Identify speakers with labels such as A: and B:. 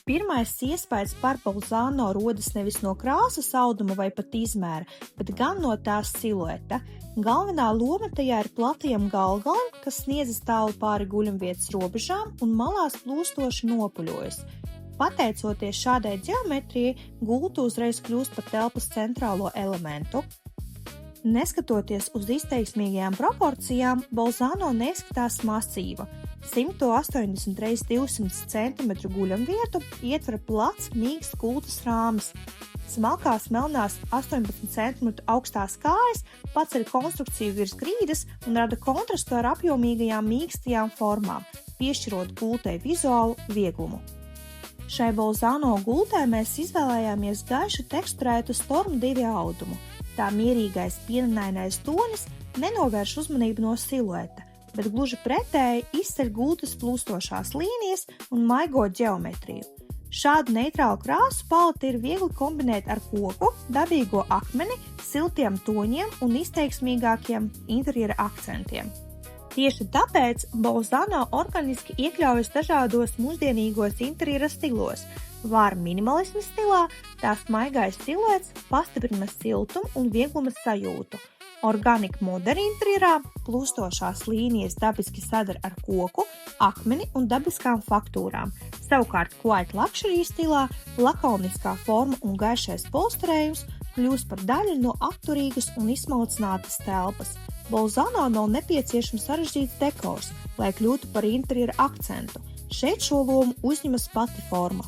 A: Pirmais iespējas par Bolzano rodas nevis no krāsas, auduma vai pat izmēra, bet gan no tās silueta. Galvenā loma tajā ir platajam galgalam, kas sniedzas tālu pāri guļamvietas robežām un malās plūstoši nopuļojas. Pateicoties šādai ģeometrijai, gulta uzreiz kļūst par telpas centrālo elementu. Neskatoties uz izteiksmīgajām proporcijām, Bolzano neizskatās masīva. 180 x 200 cm guļamvietu ietver plats, mīksts gultas rāmis. Smalkās melnās 18 cm augstās kājas paceļ konstrukciju virs grīdas un rada kontrastu ar apjomīgajām mīkstajām formām, piešķirot gultai vizuālu vieglumu. Šai Bolzano gultai mēs izvēlējāmies gaišu teksturētu Storm 2 audumu. Tā mierīgais pienainais tonis nenovērš uzmanību no silueta, bet gluži pretēji izceļ gultas plūstošās līnijas un maigo ģeometriju. Šādu neitrālu krāsu paleti ir viegli kombinēt ar koku, dabīgo akmeni, siltiem toņiem un izteiksmīgākiem interjera akcentiem. Tieši tāpēc Bolzano organiski iekļaujas dažādos mūsdienīgos interjera stilos. Vāra minimalisma stilā, tās maigais siluets pastiprina siltumu un viegluma sajūtu. Organika moderna interjerā plūstošās līnijas dabiski sadara ar koku, akmeni un dabiskām faktūrām. Savukārt quiet luxury stilā lakoniskā forma un gaišais polsterējums kļūst par daļu no atturīgas un izsmalcinātas telpas. Bolzano nav nepieciešams sarežģīts dekors, lai kļūtu par interjera akcentu. Šeit šo lomu uzņemas pati forma.